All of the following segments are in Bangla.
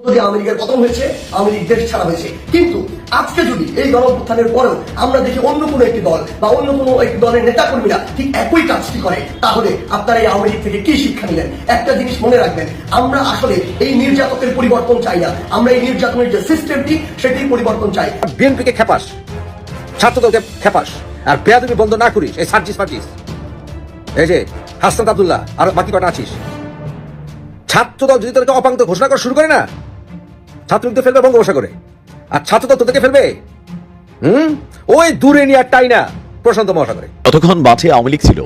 আওয়ামী লীগের পতন হয়েছে, আওয়ামী লীগ দেশ ছাড়া হয়েছে। কিন্তু আজকে যদি এই গণঅভ্যুত্থানের পরেও আমরা দেখি অন্য কোনো একটি দল বা অন্য কোনো একটি দলের নেতাকর্মীরা ঠিক একই কাজটি করে, তাহলে আপনারা এই আওয়ামী লীগ থেকে কি শিক্ষা নিলেন? একটা জিনিস মনে রাখবেন, আমরা আসলে এই নির্যাতকের পরিবর্তন চাই না, আমরা এই নির্যাতনের যে সিস্টেমটি সেটির পরিবর্তন চাই। বিএনপিকে খেপাস, ছাত্রদলকে খেপাস, আর বেয়াদবি বন্ধ না করিস এই সার্জিস ফার্জিস, এই যে হাসনাত আব্দুল্লাহ আর বাকি কটা আছিস, ছাত্রদল যদি তোদেরকে অপাঙ্ক্ত ঘোষণা করা শুরু করে না, ছাত্রলীগ তো ফেলবে বঙ্গোপসাগরে করে, আর ছাত্রদল তোদেরকে ফেলবে ওই দূরে নিয়ে টাই না প্রশান্ত মহাসাগরে। যতক্ষণ মাঠে আওয়ামী লীগ ছিল,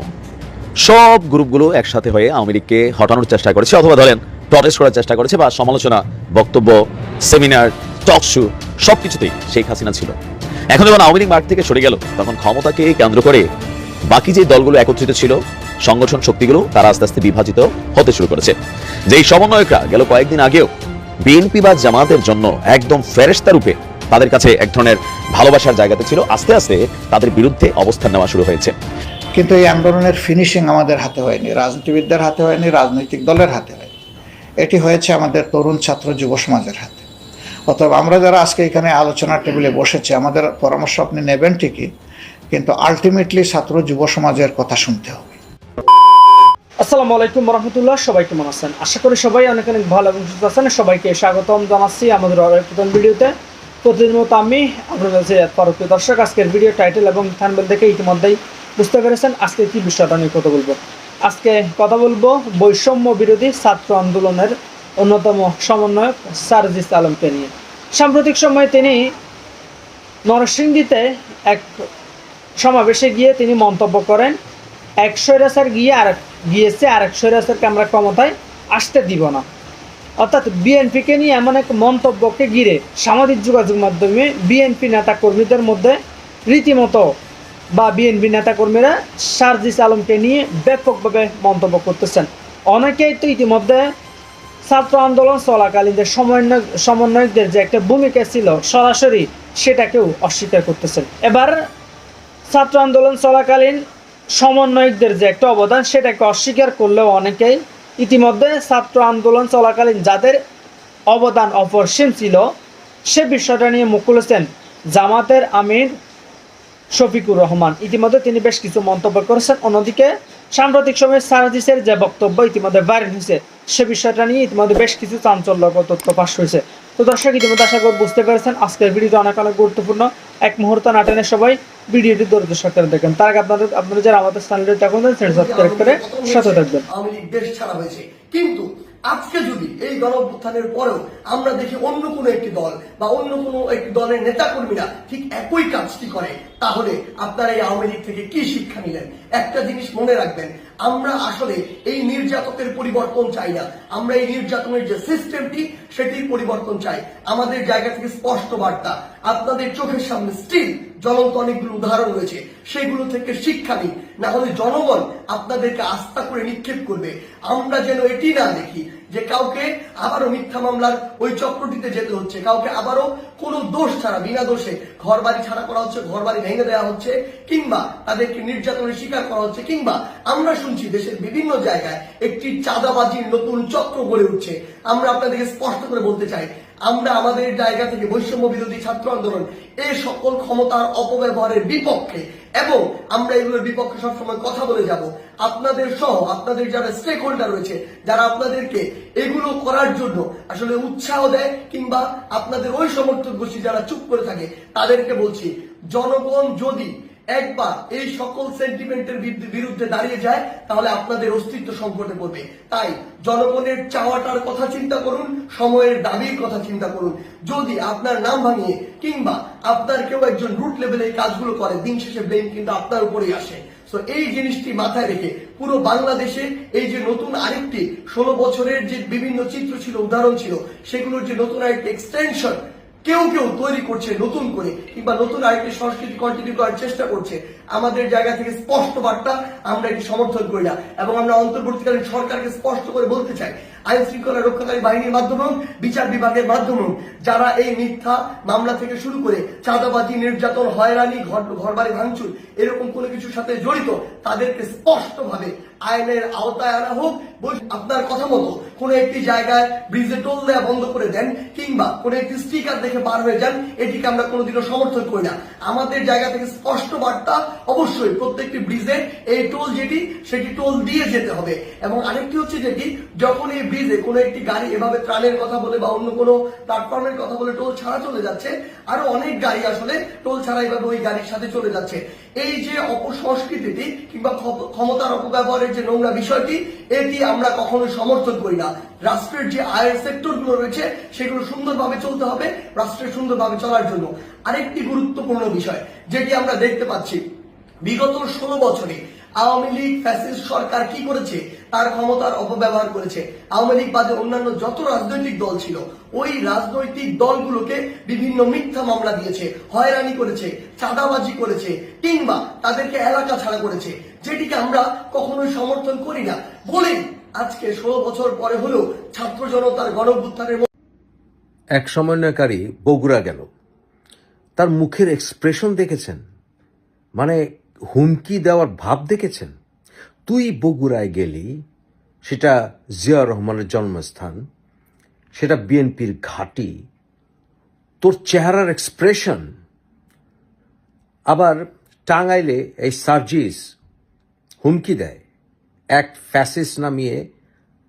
সব গ্রুপগুলো একসাথে হয়ে আওয়ামী লীগকে হটানোর চেষ্টা করেছে, অথবা ধরেন প্রটেস্ট করার চেষ্টা করেছে, বা সমালোচনা, বক্তব্য, সেমিনার, টক শো সবকিছুতেই শেখ হাসিনা ছিল। এখন যখন আওয়ামী লীগ মাঠ থেকে সরে গেল, তখন ক্ষমতাকে কেন্দ্র করে বাকি যে দলগুলো একত্রিত ছিল, সংগঠন শক্তিগুলো, তারা আস্তে আস্তে বিভাজিত হতে শুরু করেছে। যেই সমন্বয়করা গেল কয়েকদিন আগেও বিএনপি বা জামাতের জন্য একদম ফেরেশতা রূপে তাদের কাছে এক ধরনের ভালোবাসার জায়গাতে ছিল, আস্তে আস্তে তাদের বিরুদ্ধে অবস্থান নেওয়া শুরু হয়েছে। কিন্তু এই আন্দোলনের ফিনিশিং আমাদের হাতে হয়নি, রাজনীতিবিদদের হাতে হয়নি, রাজনৈতিক দলের হাতে হয়নি, এটি হয়েছে আমাদের তরুণ ছাত্র যুব সমাজের হাতে। অতএব আমরা যারা আজকে এখানে আলোচনার টেবিলে বসেছি, আমাদের পরামর্শ আপনি নেবেন ঠিকই, কিন্তু আলটিমেটলি ছাত্র যুব সমাজের কথা শুনতে হবে। আসসালামু আলাইকুম রহমতুল্লাহ, সবাই কেমন আছেন? আশা করি সবাই অনেক অনেক ভালো এবং সুস্থ আছেন। সবাইকে স্বাগতম জানাচ্ছি আমাদের প্রথম ভিডিওতে। প্রতিদিন মতো আমি আপনাদের কাছে প্রিয় দর্শক, আজকের ভিডিও টাইটেল এবং থাম্বনেল দেখে ইতিমধ্যেই বুঝতে পেরেছেন আজকে কি বিষয়টা নিয়ে কথা বলবো। আজকে কথা বলবো বৈষম্য বিরোধী ছাত্র আন্দোলনের অন্যতম সমন্বয়ক সার্জিস আলমকে নিয়ে। সাম্প্রতিক সময়ে তিনি নরসিংদীতে এক সমাবেশে গিয়ে তিনি মন্তব্য করেন, এক স্বৈরাচার গিয়েছে আর এক স্বৈরাচারকে আমরা ক্ষমতায় আসতে দিব না। অর্থাৎ বিএনপিকে নিয়ে এমন এক মন্তব্যকে ঘিরে সামাজিক যোগাযোগ মাধ্যমে বিএনপি নেতাকর্মীদের মধ্যে রীতিমতো বা বিএনপি নেতাকর্মীরা সার্জিস আলমকে নিয়ে ব্যাপকভাবে মন্তব্য করতেছেন। অনেকেই তো ইতিমধ্যে ছাত্র আন্দোলন চলাকালীন যে সমন্বয়কদের যে একটা ভূমিকা ছিল সরাসরি, সেটাকেও অস্বীকার করতেছেন। এবার ছাত্র আন্দোলন চলাকালীন সমন্বয়কদের যে একটা অবদান, সেটাকে অস্বীকার করলেও অনেকেই ইতিমধ্যে ছাত্র আন্দোলন চলাকালীন যাদের অবদান অপরিসীম ছিল সে বিষয়টা নিয়ে মুখ খুলেছেন জামাতের আমির শফিকুর রহমান। ইতিমধ্যে তিনি বেশ কিছু মন্তব্য করেছেন। অন্যদিকে সাম্প্রতিক সময়ে সার্জিসের যে বক্তব্য ইতিমধ্যে ভাইরাল হয়েছে, সে বিষয়টা নিয়ে ইতিমধ্যে বেশ কিছু চাঞ্চল্যকর তথ্য ফাঁস হয়েছে। তো দর্শক, ইতিমধ্যে আশা করি বুঝতে পেরেছেন আজকের ভিডিওটা অনেক অনেক গুরুত্বপূর্ণ। এক মুহূর্ত না টেনে সবাই ভিডিওটি ধৈর্য সহকারে দেখেন। তার আগে আপনারা যারা আমাদের চ্যানেলটি এখন সাবস্ক্রাইব করে সাথে থাকবেন। আওয়ামী লীগ দেশ ছাড়া হয়েছে, কিন্তু আজকে যদি এই গণঅভ্যুত্থানের পরেও আমরা দেখি অন্য কোনো একটি দল বা অন্য কোনো একটি দলের নেতাকর্মীরা ঠিক একই কাজটি করে, তাহলে আপনারা এই আওয়ামী লীগ থেকে কি শিক্ষা নিলেন? একটা জিনিস মনে রাখবেন, আমরা আসলে এই নির্যাতকের পরিবর্তন চাই না, আমরা এই নির্যাতনের যে সিস্টেমটি সেটির পরিবর্তন চাই। আমাদের জায়গা থেকে স্পষ্ট বার্তা, আপনাদের চোখের সামনে স্টিল জ্বলন্ত অনেকগুলো উদাহরণ রয়েছে, সেগুলো থেকে শিক্ষা নিন, না হলে জনগণ আপনাদেরকে আস্থা করে নিক্ষেপ করবে। আমরা যেন এটি না দেখি যে কাউকে আবারও মিথ্যা মামলার ওই চক্রটিতে যেতে হচ্ছে, কাউকে আবারও কোনো দোষ ছাড়া বিনা দোষে ঘর বাড়ি ছাড়া করা হচ্ছে, ঘর বাড়ি ভেঙে দেওয়া হচ্ছে, কিংবা তাদেরকে নির্যাতনের শিকার করা হচ্ছে, কিংবা আমরা শুনছি দেশের বিভিন্ন জায়গায় একটি চাঁদাবাজির নতুন চক্র গড়ে উঠছে। আমরা আপনাদেরকে স্পষ্ট করে বলতে চাই, আমরা আমাদের জায়গা থেকে বৈষম্য বিরোধী ছাত্র আন্দোলন এই সকল ক্ষমতার অপব্যবহারের বিপক্ষে, এবং আমরা এগুলোর বিপক্ষে সবসময় কথা বলে যাব। আপনাদের সহ আপনাদের যারা স্টেক হোল্ডার রয়েছে, যারা আপনাদেরকে এগুলো করার জন্য আসলে উৎসাহ দেয়, কিংবা আপনাদের ওই সমর্থক গোষ্ঠী যারা চুপ করে থাকে, তাদেরকে বলছি, জনগণ যদি একবার এই সকল সেন্টিমেন্টের বিরুদ্ধে দাঁড়িয়ে যায়, তাহলে আপনাদের অস্তিত্ব সংকটে পড়বে। তাই জনগণের চাওয়াটার কথা চিন্তা করুন, সময়ের দাবির কথা চিন্তা করুন। যদি আপনার নাম ভাঙিয়ে কিংবা আপনার কেউ একজন রুট লেভেলে এই কাজগুলো করে, দিন শেষে ব্লেম কিন্তু আপনার উপরেই আসে। তো এই জিনিসটি মাথায় রেখে পুরো বাংলাদেশে এই যে নতুন আরেকটি 16 বছরের যে বিভিন্ন চিত্র ছিল, উদাহরণ ছিল, সেগুলোর যে নতুন আরেকটি এক্সটেনশন কেউ কেউ তৈরি করছে নতুন করে, কিংবা নতুন আরেকটি সংস্কৃতি কন্টিনিউ করার চেষ্টা করছে, আমাদের জায়গা থেকে স্পষ্ট বার্তা, আমরা এটি সমর্থন করি না। এবং আমরা অন্তর্বর্তীকালীন সরকারকে স্পষ্ট করে বলতে চাই, আইন শৃঙ্খলা রক্ষাকারী বাহিনীর মাধ্যমেও বিচার বিভাগের মাধ্যমেও যারা এই মিথ্যা মামলা থেকে শুরু করে চাঁদাবাজি, নির্যাতন, হয়রানি, ঘরবাড়ি ভাঙচুর এরকম কোনো কিছুর সাথে জড়িত তাদেরকে স্পষ্টভাবে আইনের আওতায় আনা হোক। আপনার কথা মতো কোনো একটি জায়গায় ব্রিজে টোল দেওয়া বন্ধ করে দেন কিংবা কোনো একটি স্টিকার দেখে পার হয়ে যান, এটিকে আমরা কোনোদিনও সমর্থন করি না। আমাদের জায়গা থেকে স্পষ্ট বার্তা, অবশ্যই প্রত্যেকটি ব্রিজে এই টোল যেটি সেটি টোল দিয়ে যেতে হবে। এবং আরেকটি হচ্ছে যেটি, যখন এই ব্রিজে কোনো একটি গাড়ি এভাবে ত্রাণের কথা বলে বা অন্য কোনো প্ল্যাটফর্মের কথা বলে টোল ছাড়া চলে যাচ্ছে, আরো অনেক গাড়ি আসলে টোল ছাড়া এভাবে ওই গাড়ির সাথে চলে যাচ্ছে। এই যে অপসংস্কৃতিটি কিংবা ক্ষমতার অপব্যবহারের যে নোংরা বিষয়টি, এটি আমরা কখনোই সমর্থন করি না। রাষ্ট্রের যে আয়ের সেক্টর গুলো রয়েছে সেগুলো সুন্দরভাবে চলতে হবে রাষ্ট্রের সুন্দরভাবে চলার জন্য। আরেকটি গুরুত্বপূর্ণ বিষয় যেটি আমরা দেখতে পাচ্ছি, বিগত 16 বছরে আওয়ামী লীগ ফ্যাসিস্ট সরকার কি করেছে, তার ক্ষমতার অপব্যবহার করেছে। আওয়ামী লীগ বাদে অন্যান্য যত রাজনৈতিক দল ছিল, ওই রাজনৈতিক দলগুলোকে বিভিন্ন মিথ্যা মামলা দিয়েছে, হয়রানি করেছে, চাঁদাবাজি করেছে কিংবা তাদেরকে এলাকা ছাড়া করেছে, যেটিকে আমরা কখনোই সমর্থন করি না বলেই আজকে 16 বছর পরে হলেও ছাত্র জনতার গণঅভ্যুত্থানের এক সমন্বয়কারী বগুড়া গেল, তার মুখের এক্সপ্রেশন দেখেছেন, মানে হুমকি দেওয়ার ভাব দেখেছেন। তুই বগুড়ায় গেলি, সেটা জিয়াউর রহমানের জন্মস্থান, সেটা বিএনপির ঘাঁটি, তোর চেহারার এক্সপ্রেশন। আবার টাঙ্গাইলে এই সার্জিস হুমকি দেয়, এক ফ্যাসিস্ট নামিয়ে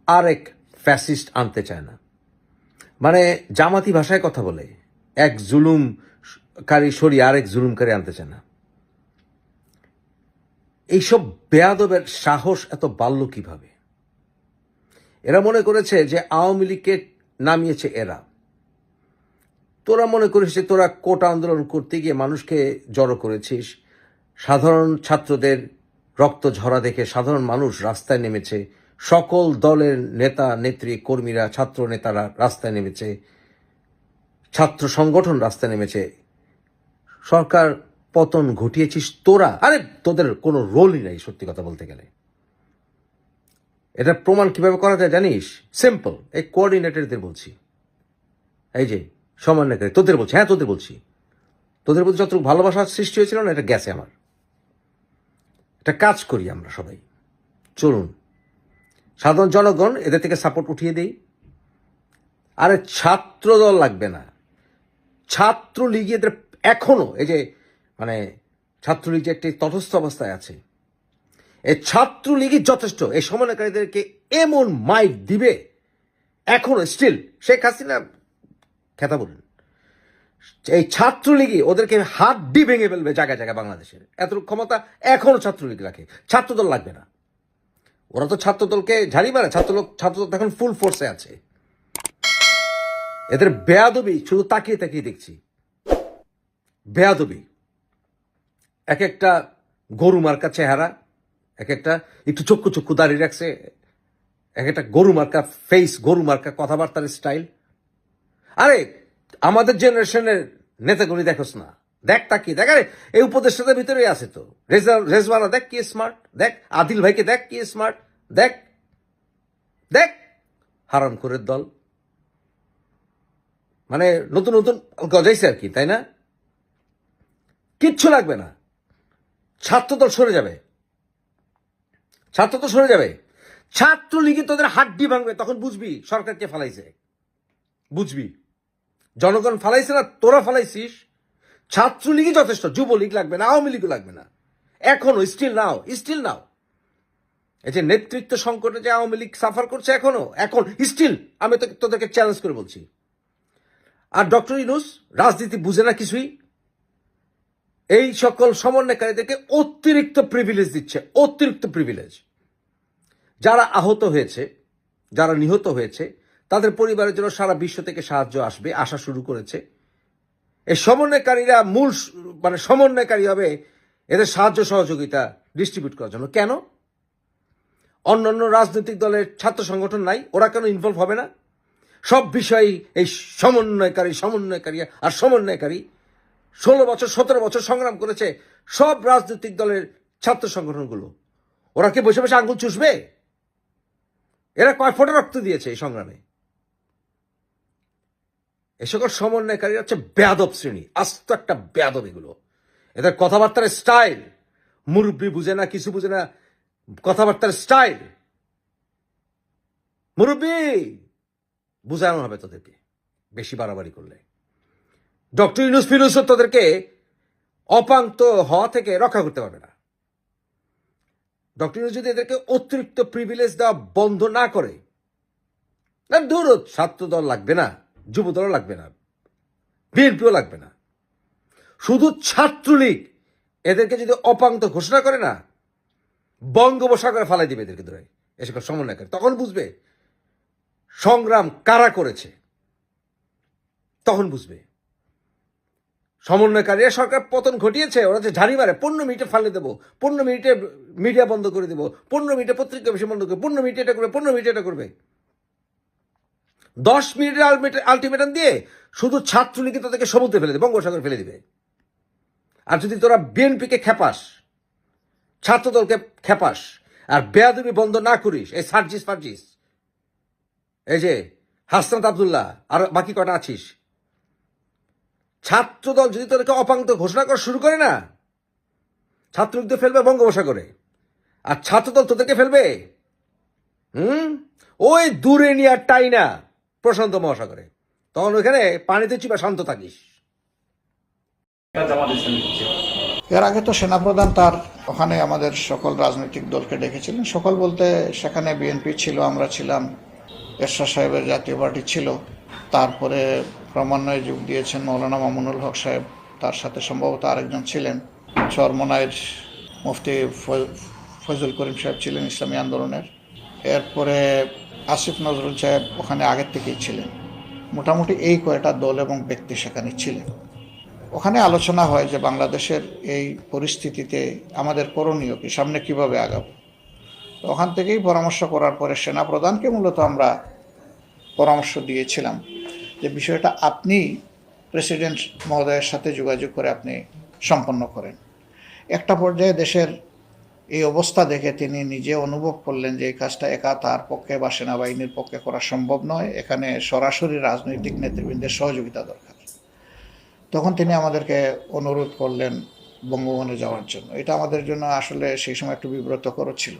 আরেক ফ্যাসিস্ট আনতে চায় না, মানে জামাতি ভাষায় কথা বলে, এক জুলুমকারী সরিয়ে আরেক জুলুমকারী আনতে চায় না। এইসব বেয়াদবের সাহস এত বাড়ল কিভাবে? এরা মনে করেছে যে আওয়ামী লীগকে নামিয়েছে এরা। তোরা মনে করিস যে তোরা কোটা আন্দোলন করতে গিয়ে মানুষকে জড়ো করেছিস, সাধারণ ছাত্রদের রক্ত ঝরা দেখে সাধারণ মানুষ রাস্তায় নেমেছে, সকল দলের নেতা নেত্রী কর্মীরা, ছাত্র নেতারা রাস্তায় নেমেছে, ছাত্র সংগঠন রাস্তায় নেমেছে, সরকার পতন ঘটিয়েছিস তোরা। আরে তোদের কোনো রোলই নাই সত্যি কথা বলতে গেলে। এটা প্রমাণ কিভাবে করা যায় জানিস? সিম্পল, এই কোঅর্ডিনেটরদের বলছি, এই যে সমন্বয়কারী তোদের বলছি, হ্যাঁ তোদের বলছি, তোদের প্রতি যতটুকু ভালোবাসার সৃষ্টি হয়েছিল না, এটা গেছে আমার। এটা কাজ করি আমরা সবাই, চলুন সাধারণ জনগণ এদের থেকে সাপোর্ট উঠিয়ে দেই। আরে ছাত্র দল লাগবে না, ছাত্রলীগ এদের এখনো, এই যে মানে ছাত্রলীগ যে একটি তটস্থ অবস্থায় আছে, এই ছাত্রলীগই যথেষ্ট এই সমন্বয়কারীদেরকে এমন মাইক দিবে। এখনো স্টিল শেখ হাসিনা খেতা বলেন, এই ছাত্রলীগই ওদেরকে হাড্ডি ভেঙে ফেলবে জায়গায় জায়গায় বাংলাদেশের। এতটুকু ক্ষমতা এখনো ছাত্রলীগ রাখে, ছাত্রদল লাগবে না। ওরা তো ছাত্রদলকে ঝাড়ি মারে, ছাত্রদল এখন ফুল ফোর্সে আছে। এদের বেয়াদবি শুধু তাকিয়ে তাকিয়ে দেখছি, বেয়াদবি। এক একটা গরু মার্কা চেহারা, এক একটা একটু চক্ষু চক্ষু দাঁড়িয়ে রাখছে, এক একটা গরু মার্কা ফেস, গরু মার্কা কথাবার্তার স্টাইল। আরে আমাদের জেনারেশনের নেতাগুলি দেখোস না, দেখ তাকিয়ে দেখ। আরে এই উপদেষ্টাদের ভিতরেই আছে তো, রেজওয়ানা দেখ কি স্মার্ট, দেখ আদিল ভাইকে দেখ কি স্মার্ট, দেখ দেখ হারামখোরের দল। মানে নতুন নতুন গজাইছে আর কি, তাই না? কিচ্ছু লাগবে না, ছাত্রদল সরে যাবে, ছাত্রদল সরে যাবে, ছাত্রলীগই তোদের হাড্ডি ভাঙবে, তখন বুঝবি সরকারকে ফালাইছে, বুঝবি জনগণ ফালাইছে না, তোরা ফালাইছিস। ছাত্রলীগই যথেষ্ট, যুবলীগ লাগবে না, আওয়ামী লীগও লাগবে না। এখনো স্টিল নাও এই যে নেতৃত্ব সংকটে যে আওয়ামী লীগ সাফার করছে, এখন স্টিল আমি তোদেরকে চ্যালেঞ্জ করে বলছি। আর ডক্টর ইউনূস রাজনীতি বুঝে না কিছুই, এই সকল সমন্বয়কারীদেরকে অতিরিক্ত প্রিভিলেজ দিচ্ছে, অতিরিক্ত প্রিভিলেজ। যারা আহত হয়েছে, যারা নিহত হয়েছে, তাদের পরিবারের জন্য সারা বিশ্ব থেকে সাহায্য আসা শুরু করেছে। এই সমন্বয়কারীরা মূল মানে সমন্বয়কারী হবে এদের সাহায্য সহযোগিতা ডিস্ট্রিবিউট করার জন্য। কেন অন্যান্য রাজনৈতিক দলের ছাত্র সংগঠন নাই? ওরা কেন ইনভলভ হবে না? সব বিষয়েই এই সমন্বয়কারী আর সমন্বয়কারী। 16 বছর 17 বছর সংগ্রাম করেছে সব রাজনৈতিক দলের ছাত্র সংগঠনগুলো। ওরা কি বসে বসে আঙ্গুল চুষবে? এরা কয় ফোঁটা রক্ত দিয়েছে এই সংগ্রামে? এ সকল সমন্বয়কারী হচ্ছে বেয়াদব শ্রেণী, আস্ত একটা বেয়াদব এগুলো। এদের কথাবার্তার স্টাইল, মুরব্বী বুঝে না, কিছু বুঝে না, কথাবার্তার স্টাইল। মুরব্বী বুঝানো হবে তোদেরকে বেশি বাড়াবাড়ি করলে। ডক্টর ইউনূস ফিরোজ তোদেরকে অপাঙ্ক্ত হওয়া থেকে রক্ষা করতে পারবে না। ডক্টর ইউনূস যদি এদেরকে অতিরিক্ত প্রিভিলেজ দেওয়া বন্ধ না করে, না দূর, ছাত্র দল লাগবে না, যুব দল লাগবে না, বিএনপিও লাগবে না, শুধু ছাত্রলীগ এদেরকে যদি অপাঙ্ক্ত ঘোষণা করে না, বঙ্গোপসাগরে ফালাই দিবে এদেরকে ধরে এসব সমন্বয়কারী। তখন বুঝবে সংগ্রাম কারা করেছে, তখন বুঝবে। সমন্বয়কারীরা সরকার পতন ঘটিয়েছে, ওরা যে ঝাড়ি মারে 15 মিনিটে ফালে দেবো, 15 মিনিটে মিডিয়া বন্ধ করে দেবো, 15 মিনিটে পত্রিকা বেশি বন্ধ করবে, 15 মিনিটে এটা করবে, 15 মিনিটে এটা করবে। 10 মিনিটের আলটিমেটাম দিয়ে শুধু ছাত্রলীগকে তাদেরকে সমুদ্রে ফেলে দেবে, বঙ্গোপসাগরে ফেলে দিবে। আর যদি তোরা বিএনপিকে খেপাস, ছাত্রদলকে খেপাস, আর বেয়াদবি বন্ধ না করিস, এই সার্জিস ফার্জিস, এই যে হাসনাত আব্দুল্লাহ আর বাকি কটা আছিস, ছাত্রদল যদি তোদেরকে অপাঙ্ক্ত ঘোষণা করা শুরু করে না, ছাত্রলীগদের ফেলবে বঙ্গোপসাগরে, আর ছাত্রদল তোদেরকে ফেলবে ওই দূরে নিয়ে টাইনা প্রশান্ত মহাসাগরে। তখন ওইখানে পানিতে চিপা শান্ত থাকিস। এর আগে তো সেনাপ্রধান তার ওখানে আমাদের সকল রাজনৈতিক দলকে ডেকেছিলেন। সকল বলতে সেখানে বিএনপি ছিল, আমরা ছিলাম, এরশাদ সাহেবের জাতীয় পার্টি ছিল, তারপরে ক্রমান্বয়ে যোগ দিয়েছেন মৌলানা মামুনুল হক সাহেব, তার সাথে সম্ভবত আরেকজন ছিলেন, চরমনাইর মুফতি ফজল করিম সাহেব ছিলেন ইসলামী আন্দোলনের, এরপরে আসিফ নজরুল সাহেব ওখানে আগের থেকেই ছিলেন। মোটামুটি এই কয়টা দল এবং ব্যক্তি সেখানে ছিলেন। ওখানে আলোচনা হয় যে বাংলাদেশের এই পরিস্থিতিতে আমাদের করণীয় কি, সামনে কিভাবে আগাবো। ওখান থেকেই পরামর্শ করার পরে সেনাপ্রধানকে মূলত আমরা পরামর্শ দিয়েছিলাম যে বিষয়টা আপনি প্রেসিডেন্ট মহোদয়ের সাথে যোগাযোগ করে আপনি সম্পন্ন করেন। একটা পর্যায়ে দেশের এই অবস্থা দেখে তিনি নিজে অনুভব করলেন যে এই কাজটা একা তার পক্ষে বা সেনাবাহিনীর পক্ষে করা সম্ভব নয়, এখানে সরাসরি রাজনৈতিক নেতৃবৃন্দের সহযোগিতা দরকার। তখন তিনি আমাদেরকে অনুরোধ করলেন বঙ্গভবনে যাওয়ার জন্য। এটা আমাদের জন্য আসলে সেই সময় একটু বিব্রতকর ছিল।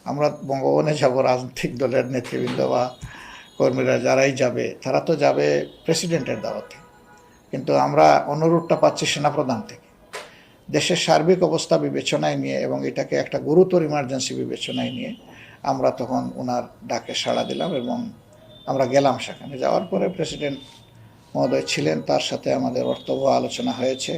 আমরা বঙ্গভবনে যাব, রাজনৈতিক দলের নেতৃবৃন্দ বা কর্মীরা যারাই যাবে তারা তো যাবে প্রেসিডেন্টের দাওয়াতে, কিন্তু আমরা অনুরোধটা পাচ্ছি সেনাপ্রধান থেকে। দেশের সার্বিক অবস্থা বিবেচনায় নিয়ে এবং এটাকে একটা গুরুতর ইমার্জেন্সি বিবেচনায় নিয়ে আমরা তখন ওনার ডাকে সাড়া দিলাম এবং আমরা গেলাম। সেখানে যাওয়ার পরে প্রেসিডেন্ট মহোদয় ছিলেন, তার সাথে আমাদের অর্থবহ আলোচনা হয়েছে।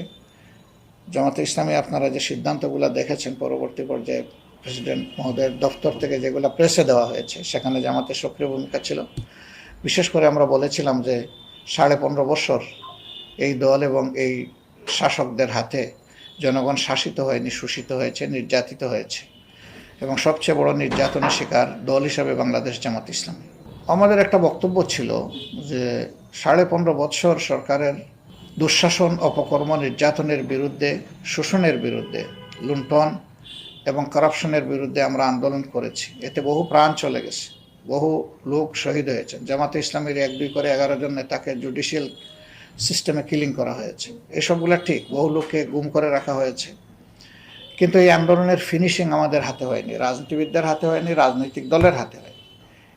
জামাতে ইসলামী আপনারা যে সিদ্ধান্তগুলো দেখেছেন পরবর্তী পর্যায়ে প্রেসিডেন্ট মহোদয়ের দপ্তর থেকে যেগুলো প্রেসে দেওয়া হয়েছে, সেখানে জামাতের সক্রিয় ভূমিকা ছিল। বিশেষ করে আমরা বলেছিলাম যে 15.5 বছর এই দল এবং এই শাসকদের হাতে জনগণ শাসিত হয়নি, শোষিত হয়েছে, নির্যাতিত হয়েছে, এবং সবচেয়ে বড় নির্যাতনের শিকার দল হিসাবে বাংলাদেশ জামাত ইসলামী। আমাদের একটা বক্তব্য ছিল যে 15.5 বছর সরকারের দুঃশাসন, অপকর্ম, নির্যাতনের বিরুদ্ধে, শোষণের বিরুদ্ধে, লুণ্ঠন এবং কারাপশনের বিরুদ্ধে আমরা আন্দোলন করেছি। এতে বহু প্রাণ চলে গেছে, বহু লোক শহীদ হয়েছেন। জামাতে ইসলামীর 1-2 করে 11 জন নেতাকে জুডিশিয়াল সিস্টেমে কিলিং করা হয়েছে। এসবগুলো ঠিক, বহু লোককে গুম করে রাখা হয়েছে, কিন্তু এই আন্দোলনের ফিনিশিং আমাদের হাতে হয়নি, রাজনীতিবিদদের হাতে হয়নি, রাজনৈতিক দলের হাতে হয়নি।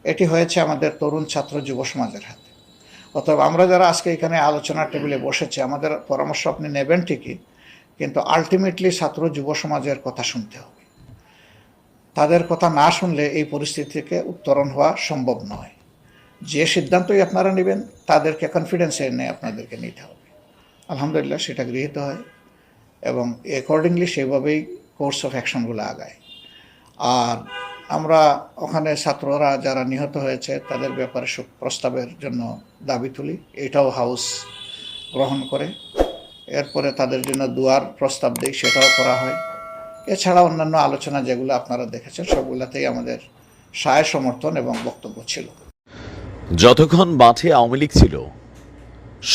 এটি হয়েছে আমাদের তরুণ ছাত্র যুব সমাজের হাতে। অতএব আমরা যারা আজকে এখানে আলোচনার টেবিলে বসেছি, আমাদের পরামর্শ আপনি নেবেন ঠিকই, কিন্তু আলটিমেটলি ছাত্র যুব সমাজের কথা শুনতে হবে। তাদের কথা না শুনলে এই পরিস্থিতি থেকে উত্তরণ হওয়া সম্ভব নয়। যে সিদ্ধান্তই আপনারা নেবেন তাদেরকে কনফিডেন্সে এনে আপনাদেরকে নিতে হবে। আলহামদুলিল্লাহ সেটা গৃহীত হয় এবং অ্যাকর্ডিংলি সেইভাবেই কোর্স অফ অ্যাকশনগুলো আগায়। আর আমরা ওখানে ছাত্ররা যারা নিহত হয়েছে তাদের ব্যাপারে শোক প্রস্তাবের জন্য দাবি তুলি, এটাও হাউস গ্রহণ করে। এরপরে তাদের জন্য দুয়ার প্রস্তাব দিই, সেটাও করা হয়। এছাড়া অন্যান্য আলোচনা যেগুলো আপনারা দেখেছেন সবগুলোতেই আমাদের সায় সমর্থন এবং বক্তব্য ছিল। যতক্ষণ মাঠে আওয়ামী লীগ ছিল,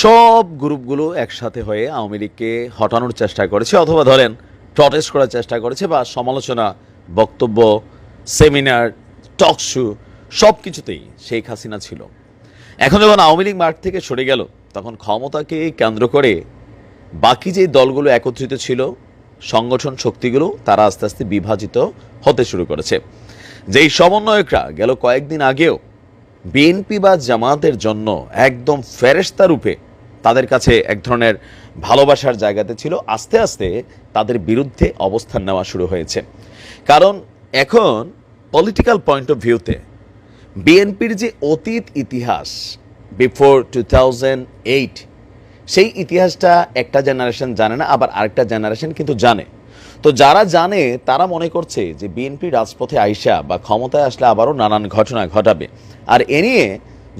সব গ্রুপগুলো একসাথে হয়ে আওয়ামী লীগকে হটানোর চেষ্টা করেছে, অথবা ধরেন প্রটেস্ট করার চেষ্টা করেছে, বা সমালোচনা, বক্তব্য, সেমিনার, টক শো সব কিছুতেই শেখ হাসিনা ছিল। এখন যখন আওয়ামী লীগ মাঠ থেকে সরে গেল, তখন ক্ষমতাকে কেন্দ্র করে বাকি যে দলগুলো একত্রিত ছিল, সংগঠন শক্তিগুলো, তারা আস্তে আস্তে বিভাজিত হতে শুরু করেছে। যেই সমন্বয়করা গেল কয়েকদিন আগেও বিএনপি বা জামাতের জন্য একদম ফেরেশতা রূপে তাদের কাছে এক ধরনের ভালোবাসার জায়গাতে ছিল, আস্তে আস্তে তাদের বিরুদ্ধে অবস্থান নেওয়া শুরু হয়েছে। কারণ এখন পলিটিক্যাল পয়েন্ট অফ ভিউতে বিএনপির যে অতীত ইতিহাস বিফোর 2008, সেই ইতিহাসটা একটা জেনারেশন জানে না, আবার আরেকটা জেনারেশন কিন্তু জানে। তো যারা জানে তারা মনে করছে যে বিএনপি রাজপথে আইসা বা ক্ষমতায় আসলে আবারও নানান ঘটনা ঘটাবে। আর এ নিয়ে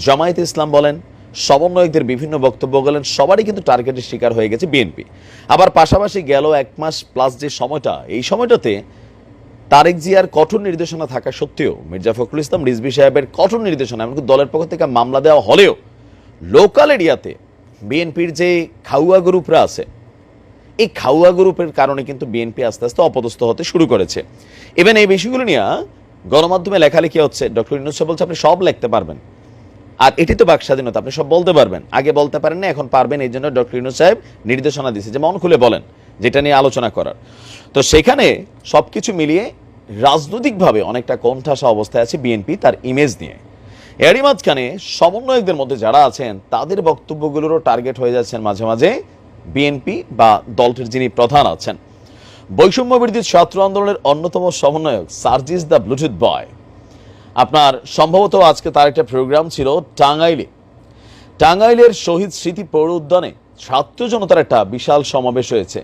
জামায়াতে ইসলাম বলেন, সমন্বয়কদের বিভিন্ন বক্তব্য বলেন, সবারই কিন্তু টার্গেটের শিকার হয়ে গেছে বিএনপি। আবার পাশাপাশি গেল 1 মাস প্লাস যে সময়টা, এই সময়টাতে তারেক জিয়ার কঠোর নির্দেশনা থাকা সত্ত্বেও, মির্জা ফখরুল ইসলাম রিজভী সাহেবের কঠোর নির্দেশনা, এমনকি দলের পক্ষ থেকে মামলা দেওয়া হলেও লোকাল এরিয়াতে বিএনপির যে খাউয়া গ্রুপরা আছে, এই খাউয়া গ্রুপের কারণে কিন্তু বিএনপি আস্তে আস্তে অপদস্থ হতে শুরু করেছে। ইভেন এই বিষয়গুলো নিয়ে গণমাধ্যমে লেখালেখি হচ্ছে। ডক্টর ইউনূস সাহেব বলছে আপনি সব লিখতে পারবেন, আর এটি তো বাক স্বাধীনতা, আপনি সব বলতে পারবেন, আগে বলতে পারেন না, এখন পারবেন। এই জন্য ডক্টর ইউনূস সাহেব নির্দেশনা দিয়েছে যে মন খুলে বলেন, যেটা নিয়ে আলোচনা করার। তো সেখানে সবকিছু মিলিয়ে রাজনৈতিকভাবে অনেকটা কোণঠাসা অবস্থায় আছে বিএনপি তার ইমেজ নিয়ে। এরই মাঝখানে সমন্বয়কদের মধ্যে যারা আছেন তাদের বক্তব্যগুলোরও টার্গেট হয়ে যাচ্ছেন মাঝে মাঝে বিএনপি বা দলটির যিনি প্রধান আছেন। বৈষম্য বিরোধী ছাত্র আন্দোলনের অন্যতম সমন্বয়ক সার্জিস দ্য ব্লুটুথ বয়, আপনার সম্ভবত আজকে তার একটা প্রোগ্রাম ছিল টাঙ্গাইলে। টাঙ্গাইলের শহীদ স্মৃতি পৌর উদ্যানে ছাত্র জনতার একটা বিশাল সমাবেশ হয়েছে।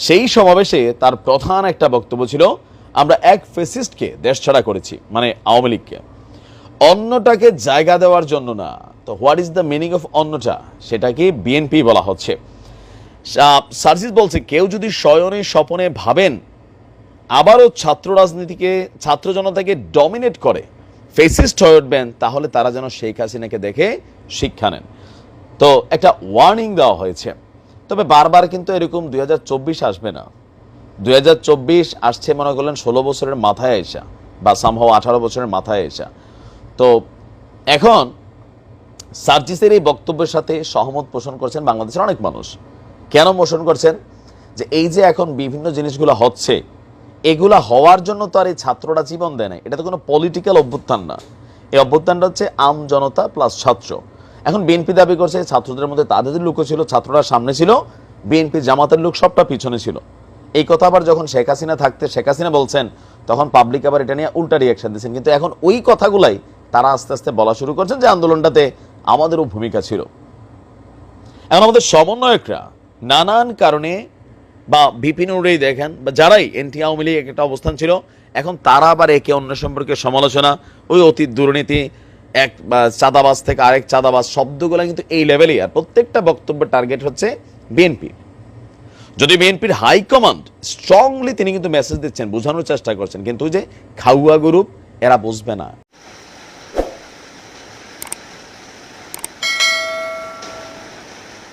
সেই সমাবেশে তার প্রধান একটা বক্তব্য ছিল, আমরা এক ফেসিস্টকে দেশ ছাড়া করেছি, মানে আওয়ামী লীগকে, অন্যটাকে জায়গা দেওয়ার জন্য না। তো what is the meaning of অন্যটা, সেটাকে বিএনপি বলা হচ্ছে। সার্জিস বলছে, কেউ যদি শয়নে স্বপনে ভাবেন আবারও ছাত্র রাজনীতিকে, ছাত্র জনতাকে ডমিনেট করে ফেসিস্ট হয়ে উঠবেন, তাহলে তারা যেন শেখ হাসিনাকে দেখে শিক্ষা নেন। তো একটা ওয়ার্নিং দেওয়া হয়েছে। তবে বারবার কিন্তু এরকম 2024 আসবে না। 2024 আসছে মনে করলেন 16 বছরের মাথায় এসা, বা সামহাও 18 বছরের মাথায় এসা। তো এখন সার্জিসের এই বক্তব্যের সাথে সহমত পোষণ করছেন বাংলাদেশের অনেক মানুষ। কেন পোষণ করছেন? যে এই যে এখন বিভিন্ন জিনিসগুলো হচ্ছে, এগুলা হওয়ার জন্য তো আর এই ছাত্ররা জীবন দেয় না, এটা তো কোনো পলিটিক্যাল অভ্যুত্থান না। এই অভ্যুত্থানটা হচ্ছে আম জনতা প্লাস ছাত্র। এখন বিএনপি দাবি করছে ছাত্রদের মধ্যে তাদের লোকও ছিল, ছাত্ররা সামনে ছিল, বিএনপি জামাতের লোক সবটা পিছনে ছিল। এই কথা আবার যখন শেখ হাসিনা থাকতে শেখ হাসিনা বলছেন, তখন পাবলিক আবার এটা নিয়ে উল্টা রিয়াকশন দিচ্ছেন। কিন্তু এখন ওই কথাগুলাই তারা আস্তে আস্তে বলা শুরু করছেন যে আন্দোলনটাতে আমাদেরও ভূমিকা ছিল। এখন আমাদের সমন্বয়করা নানান কারণে, বা বিপিন উড়েই দেখেন, বা যারাই এনটি আওয়ামী লীগ একটা অবস্থান ছিল, এখন তারা আবার একে অন্য সম্পর্কে সমালোচনা, ওই অতীত দুর্নীতি, এক চাঁদাবাজ থেকে আরেক চাঁদাবাজ, শব্দগুলো কিন্তু এই লেভেলেই। আর প্রত্যেকটা বক্তব্যের টার্গেট হচ্ছে বিএনপি। যদি বিএনপির হাইকমান্ড স্ট্রংলি তিনি কিন্তু মেসেজ দিচ্ছেন, বোঝানোর চেষ্টা করছেন, কিন্তু যে খাউয়া গ্রুপ এরা বুঝবে না।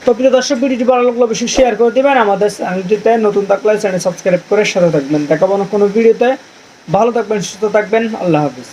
তো প্রিয় দর্শক, ভিডিওটি ভালো লাগলে অবশ্যই শেয়ার করে দেবেন। আমাদের চ্যানেলটিতে নতুন থাকলে চ্যানেল সাবস্ক্রাইব করে সাথে থাকবেন। দেখাবো না কোনো ভিডিওতে। ভালো থাকবেন, সুস্থ থাকবেন। আল্লাহ হাফিজ।